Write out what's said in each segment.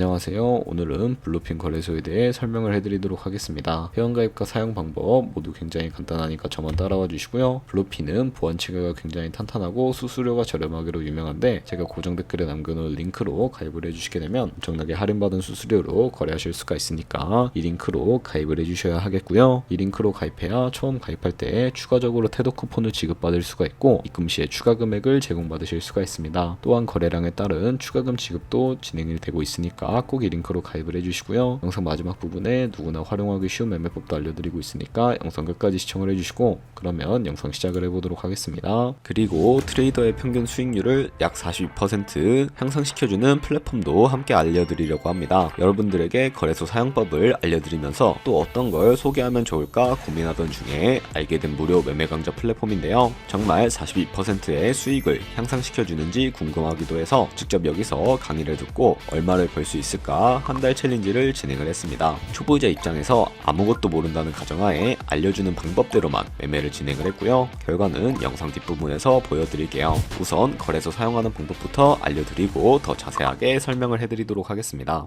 안녕하세요. 오늘은 블루핀 거래소에 대해 설명을 해드리도록 하겠습니다. 회원가입과 사용 방법 모두 굉장히 간단하니까 저만 따라와 주시고요. 블루핀은 보안 체계가 굉장히 탄탄하고 수수료가 저렴하기로 유명한데 제가 고정 댓글에 남겨놓은 링크로 가입을 해주시게 되면 엄청나게 할인받은 수수료로 거래하실 수가 있으니까 이 링크로 가입을 해주셔야 하겠고요. 이 링크로 가입해야 처음 가입할 때 추가적으로 태도 쿠폰을 지급받을 수가 있고 입금 시에 추가 금액을 제공받으실 수가 있습니다. 또한 거래량에 따른 추가금 지급도 진행이 되고 있으니까 꼭 이 링크로 가입을 해주시고요. 영상 마지막 부분에 누구나 활용하기 쉬운 매매법도 알려드리고 있으니까 영상 끝까지 시청을 해주시고 그러면 영상 시작을 해보도록 하겠습니다. 그리고 트레이더의 평균 수익률을 약 42% 향상시켜주는 플랫폼도 함께 알려드리려고 합니다. 여러분들에게 거래소 사용법을 알려드리면서 또 어떤 걸 소개하면 좋을까 고민하던 중에 알게 된 무료 매매 강좌 플랫폼인데요. 정말 42%의 수익을 향상시켜주는지 궁금하기도 해서 직접 여기서 강의를 듣고 얼마를 벌 수 있을까 한 달 챌린지를 진행을 했습니다. 초보자 입장에서 아무것도 모른다는 가정하에 알려주는 방법대로만 매매를 진행을 했고요. 결과는 영상 뒷부분에서 보여드릴게요. 우선 거래소 사용하는 방법부터 알려드리고 더 자세하게 설명을 해드리도록 하겠습니다.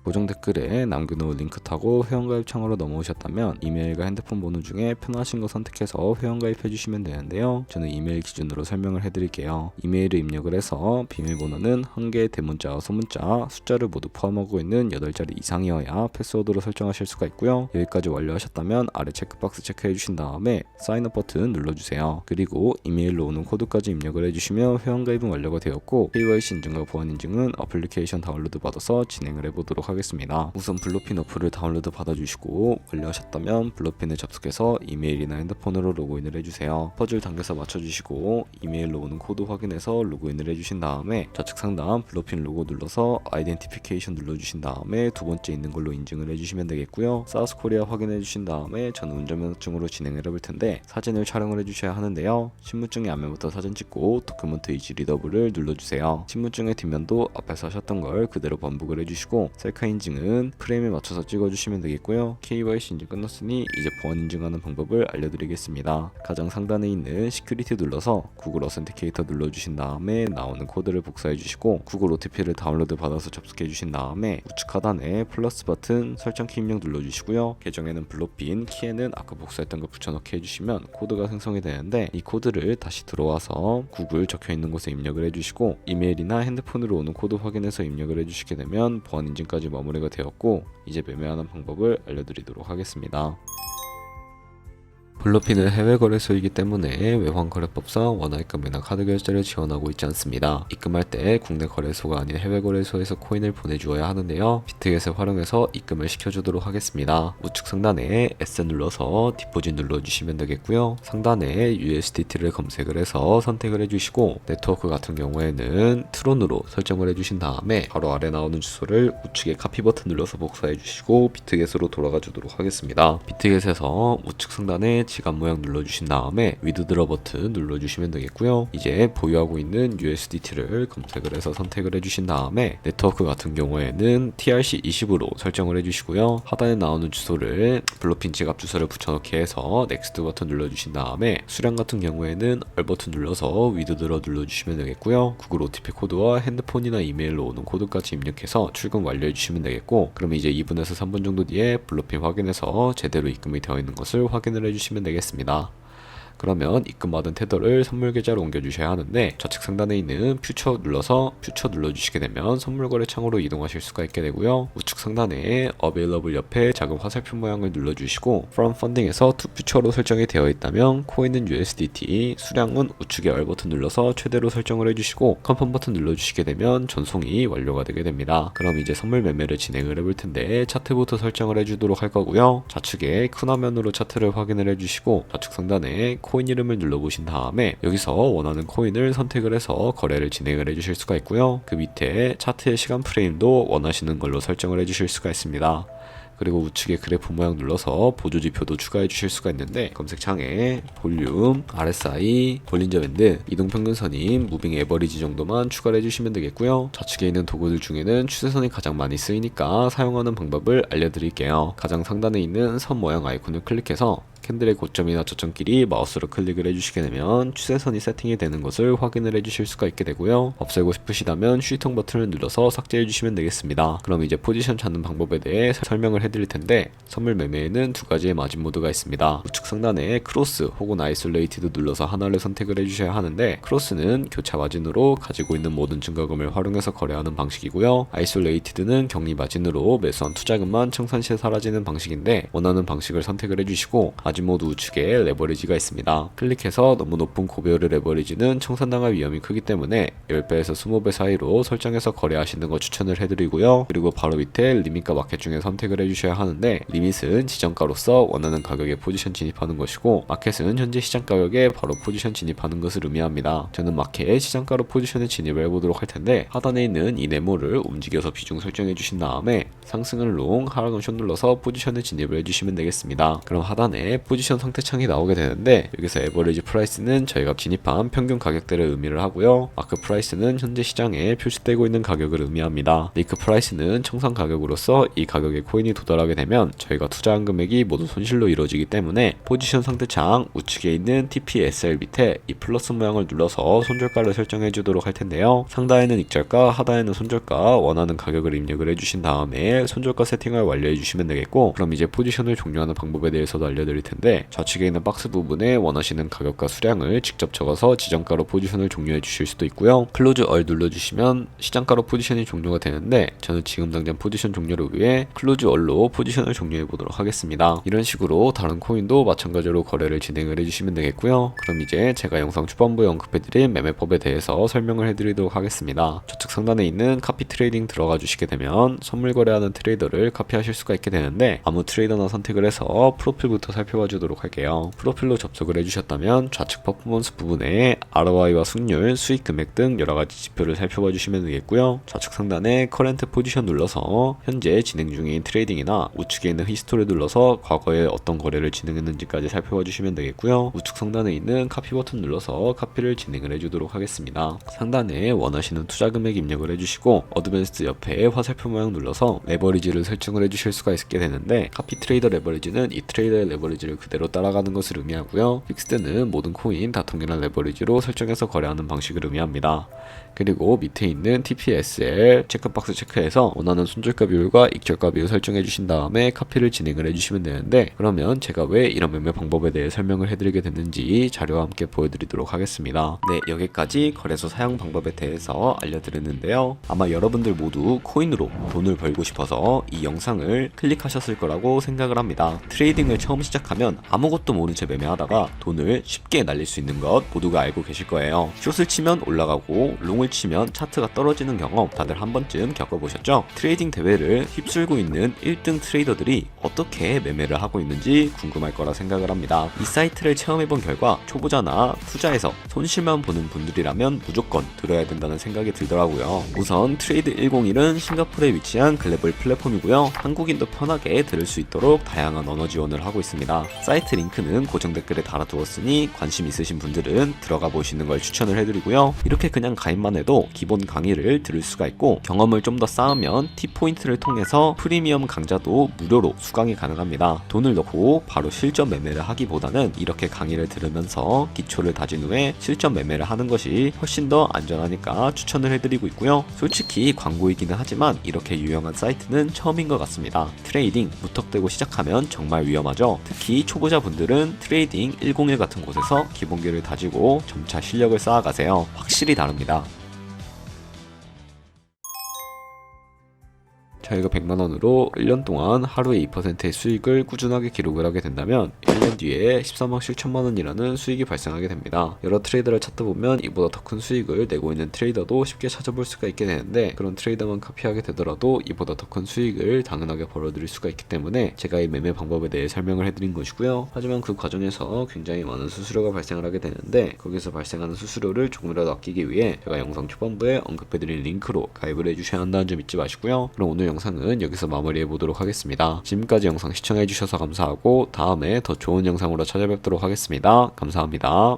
고정 댓글에 남겨놓은 링크 타고 회원가입 창으로 넘어오셨다면 이메일과 핸드폰 번호 중에 편하신 거 선택해서 회원가입 해주시면 되는데요. 저는 이메일 기준으로 설명을 해드릴게요. 이메일을 입력을 해서 비밀번호는 한개 대문자와 소문자, 숫자를 모두 포함하고 있는 8자리 이상이어야 패스워드로 설정하실 수가 있고요. 여기까지 완료하셨다면 아래 체크박스 체크해 주신 다음에 사인업 버튼 눌러주세요. 그리고 이메일로 오는 코드까지 입력을 해주시면 회원가입은 완료가 되었고 KYC 인증과 보안 인증은 어플리케이션 다운로드 받아서 진행을 해보도록 하겠습니다. 우선 블루핀 어플을 다운로드 받아주시고 완료하셨다면 블루핀에 접속해서 이메일이나 핸드폰으로 로그인을 해주세요. 퍼즐 당겨서 맞춰주시고 이메일로 오는 코드 확인해서 로그인을 해주신 다음에 좌측 상단 블루핀 로고 눌러서 아이덴티피케이션 눌러주신 다음에 두 번째 있는 걸로 인증을 해주시면 되겠고요. 사우스코리아 확인해 주신 다음에 저는 운전면허증으로 진행을 해볼 텐데 사진을 촬영을 해주셔야 하는데요. 신분증의 앞면부터 사진 찍고 도큐먼트 이지 리더블을 눌러주세요. 신분증의 뒷면도 앞에서 하셨던 걸 그대로 반복을 해주시고 셀카 인증은 프레임에 맞춰서 찍어주시면 되겠고요. KYC 인증 끝났으니 이제 보안 인증하는 방법을 알려드리겠습니다. 가장 상단에 있는 시큐리티 눌러서 구글 어센티케이터 눌러주신 다음에 나오는 코드를 복사해주시고 구글 OTP를 다운로드 받아서 접속해주신 다음에 우측 하단에 플러스 버튼 설정키 입력 눌러주시고요. 계정에는 블루핀, 키에는 아까 복사했던 거 붙여넣기 해주시면 코드가 생성이 되는데 이 코드를 다시 들어와서 구글 적혀있는 곳에 입력을 해주시고 이메일이나 핸드폰으로 오는 코드 확인해서 입력을 해주시게 되면 보안 인증까지 마무리가 되었고 이제 매매하는 방법을 알려드리도록 하겠습니다. 블루핀은 해외 거래소이기 때문에 외환거래법상 원화입금이나 카드 결제를 지원하고 있지 않습니다. 입금할 때 국내 거래소가 아닌 해외 거래소에서 코인을 보내주어야 하는데요. 비트겟을 활용해서 입금을 시켜주도록 하겠습니다. 우측 상단에 S 눌러서 디포짓 눌러주시면 되겠고요. 상단에 USDT를 검색을 해서 선택을 해주시고 네트워크 같은 경우에는 트론으로 설정을 해주신 다음에 바로 아래 나오는 주소를 우측에 카피 버튼 눌러서 복사해주시고 비트겟으로 돌아가 주도록 하겠습니다. 비트겟에서 우측 상단에 지갑 모양 눌러주신 다음에 위드드러 버튼 눌러주시면 되겠고요. 이제 보유하고 있는 USDT를 검색을 해서 선택을 해주신 다음에 네트워크 같은 경우에는 TRC20으로 설정을 해주시고요. 하단에 나오는 주소를 블루핀 지갑 주소를 붙여넣기 해서 넥스트 버튼 눌러주신 다음에 수량 같은 경우에는 얼 버튼 눌러서 위드드러 눌러주시면 되겠고요. 구글 OTP 코드와 핸드폰이나 이메일로 오는 코드까지 입력해서 출금 완료해주시면 되겠고 그럼 이제 2분에서 3분 정도 뒤에 블루핀 확인해서 제대로 입금이 되어 있는 것을 확인을 해주시면 되겠습니다. 그러면 입금받은 테더를 선물 계좌로 옮겨주셔야 하는데 좌측 상단에 있는 퓨처 눌러서 퓨처 눌러주시게 되면 선물 거래 창으로 이동하실 수가 있게 되고요. 우측 상단에 Available 옆에 작은 화살표 모양을 눌러주시고 From Funding에서 To Future로 설정이 되어 있다면 코인은 USDT, 수량은 우측에 얼 버튼 눌러서 최대로 설정을 해주시고 Confirm 버튼 눌러주시게 되면 전송이 완료가 되게 됩니다. 그럼 이제 선물 매매를 진행을 해볼 텐데 차트부터 설정을 해주도록 할 거고요. 좌측에 큰 화면으로 차트를 확인을 해주시고 좌측 상단에 코인 이름을 눌러보신 다음에 여기서 원하는 코인을 선택을 해서 거래를 진행을 해주실 수가 있고요. 그 밑에 차트의 시간 프레임도 원하시는 걸로 설정을 해주실 수가 있습니다. 그리고 우측에 그래프 모양 눌러서 보조지표도 추가해 주실 수가 있는데 검색창에 볼륨, RSI, 볼린저 밴드, 이동평균선인 무빙 에버리지 정도만 추가를 해주시면 되겠고요. 좌측에 있는 도구들 중에는 추세선이 가장 많이 쓰이니까 사용하는 방법을 알려드릴게요. 가장 상단에 있는 선 모양 아이콘을 클릭해서 캔들의 고점이나 저점끼리 마우스로 클릭을 해주시게 되면 추세선이 세팅이 되는 것을 확인을 해주실 수가 있게 되고요. 없애고 싶으시다면 휴지통 버튼을 눌러서 삭제해 주시면 되겠습니다. 그럼 이제 포지션 찾는 방법에 대해 설명을 해드릴 텐데, 선물 매매에는 두 가지의 마진 모드가 있습니다. 우측 상단에 크로스 혹은 아이솔레이티드 눌러서 하나를 선택을 해주셔야 하는데, 크로스는 교차 마진으로 가지고 있는 모든 증가금을 활용해서 거래하는 방식이고요. 아이솔레이티드는 격리 마진으로 매수한 투자금만 청산 시에 사라지는 방식인데, 원하는 방식을 선택을 해주시고 마진 모드 우측에 레버리지가 있습니다. 클릭해서 너무 높은 고배율의 레버리지는 청산당할 위험이 크기 때문에 10배에서 20배 사이로 설정해서 거래하시는 거 추천을 해드리고요. 그리고 바로 밑에 리밋과 마켓 중에 선택을 해주셔야 하는데, 리밋은 지정가로서 원하는 가격에 포지션 진입하는 것이고, 마켓은 현재 시장 가격에 바로 포지션 진입하는 것을 의미합니다. 저는 마켓 시장가로 포지션에 진입을 해보도록 할 텐데, 하단에 있는 이 네모를 움직여서 비중 설정해 주신 다음에 상승은 롱, 하락은 숏 눌러서 포지션에 진입을 해주시면 되겠습니다. 그럼 하단에 포지션 상태창이 나오게 되는데, 여기서 에버리지 프라이스는 저희가 진입한 평균 가격대를 의미를 하고요. 마크 프라이스는 현재 시장에 표시되고 있는 가격을 의미합니다. 메이크 프라이스는 청산 가격으로서 이 가격에 코인이 도달하게 되면 저희가 투자한 금액이 모두 손실로 이루어지기 때문에, 포지션 상태창 우측에 있는 TPSL 밑에 이 플러스 모양을 눌러서 손절가를 설정해 주도록 할 텐데요. 상단에는 익절가, 하단에는 손절가, 원하는 가격을 입력을 해주신 다음에 손절가 세팅을 완료해 주시면 되겠고, 그럼 이제 포지션을 종료하는 방법에 대해서도 알려드릴 텐데, 좌측에 있는 박스 부분에 원하시는 가격과 수량을 직접 적어서 지정가로 포지션을 종료해 주실 수도 있고요. 클로즈 얼 눌러주시면 시장가로 포지션이 종료가 되는데, 저는 지금 당장 포지션 종료를 위해 클로즈 얼로 포지션을 종료해 보도록 하겠습니다. 이런 식으로 다른 코인도 마찬가지로 거래를 진행을 해주시면 되겠고요. 그럼 이제 제가 영상 초반부에 언급해드린 매매법에 대해서 설명을 해드리도록 하겠습니다. 좌측 상단에 있는 카피 트레이딩 들어가 주시게 되면 선물 거래하는 트레이더를 카피하실 수가 있게 되는데, 아무 트레이더나 선택을 해서 프로필부터 살펴봐 주도록 할게요. 프로필로 접속을 해주셨다면 좌측 퍼포먼스 부분에 ROI와 승률, 수익 금액 등 여러가지 지표를 살펴봐 주시면 되겠고요. 좌측 상단에 커런트 포지션 눌러서 현재 진행 중인 트레이딩이나 우측에 있는 히스토리 눌러서 과거에 어떤 거래를 진행했는지까지 살펴봐 주시면 되겠고요. 우측 상단에 있는 카피 버튼 눌러서 카피를 진행을 해주도록 하겠습니다. 상단에 원하시는 투자 금액 입력을 해주시고, 어드밴스드 옆에 화살표 모양 눌러서 레버리지를 설정을 해주실 수가 있게 되는데, 카피 트레이더 레버리지는 이 트레이더의 레버리지를 그대로 따라가는 것을 의미하고요. 픽스드는 모든 코인 다 동일한 레버리지로 설정해서 거래하는 방식을 의미합니다. 그리고 밑에 있는 TPSL 체크박스 체크해서 원하는 손절가 비율과 익절가 비율 설정해 주신 다음에 카피를 진행을 해주시면 되는데, 그러면 제가 왜 이런 매매 방법에 대해 설명을 해드리게 됐는지 자료와 함께 보여드리도록 하겠습니다. 네, 여기까지 거래소 사용 방법에 대해서 알려드렸는데요. 아마 여러분들 모두 코인으로 돈을 벌고 싶어서 이 영상을 클릭하셨을 거라고 생각을 합니다. 트레이딩을 처음 시작하면 아무것도 모른 채 매매하다가 돈을 쉽게 날릴 수 있는 것 모두가 알고 계실 거예요. 숏을 치면 올라가고 롱을 치면 차트가 떨어지는 경험 다들 한 번쯤 겪어보셨죠? 트레이딩 대회를 휩쓸고 있는 1등 트레이더들이 어떻게 매매를 하고 있는지 궁금할 거라 생각을 합니다. 이 사이트를 체험해본 결과 초보자나 투자에서 손실만 보는 분들이라면 무조건 들어야 된다는 생각이 들더라고요. 우선 트레이드 101은 싱가포르에 위치한 글로벌 플랫폼이고요. 한국인도 편하게 들을 수 있도록 다양한 언어 지원을 하고 있습니다. 사이트 링크는 고정 댓글에 달아두었으니 관심 있으신 분들은 들어가 보시는 걸 추천을 해드리고요. 이렇게 그냥 가입만 해도 기본 강의를 들을 수가 있고, 경험을 좀 더 쌓으면 T포인트를 통해서 프리미엄 강좌도 무료로 수강이 가능합니다. 돈을 넣고 바로 실전 매매를 하기보다는 이렇게 강의를 들으면서 기초를 다진 후에 실전 매매를 하는 것이 훨씬 더 안전하니까 추천을 해드리고 있고요. 솔직히 광고이기는 하지만 이렇게 유용한 사이트는 처음인 것 같습니다. 트레이딩 무턱대고 시작하면 정말 위험하죠. 특히 초보자분들은 트레이딩 101 같은 곳에서 기본기를 다지고 점차 실력을 쌓아가세요. 확실히 다릅니다. 저희가 100만원으로 1년 동안 하루에 2%의 수익을 꾸준하게 기록을 하게 된다면 1년 뒤에 13억 7천만원이라는 수익이 발생하게 됩니다. 여러 트레이더를 찾다 보면 이보다 더 큰 수익을 내고 있는 트레이더도 쉽게 찾아볼 수가 있게 되는데, 그런 트레이더만 카피하게 되더라도 이보다 더 큰 수익을 당연하게 벌어들일 수가 있기 때문에 제가 이 매매 방법에 대해 설명을 해드린 것이고요. 하지만 그 과정에서 굉장히 많은 수수료가 발생을 하게 되는데, 거기서 발생하는 수수료를 조금이라도 아끼기 위해 제가 영상 초반부에 언급해드린 링크로 가입을 해주셔야 한다는 점 잊지 마시고요. 그럼 오늘 영상은 여기서 마무리해 보도록 하겠습니다. 지금까지 영상 시청해 주셔서 감사하고 다음에 더 좋은 영상으로 찾아뵙도록 하겠습니다. 감사합니다.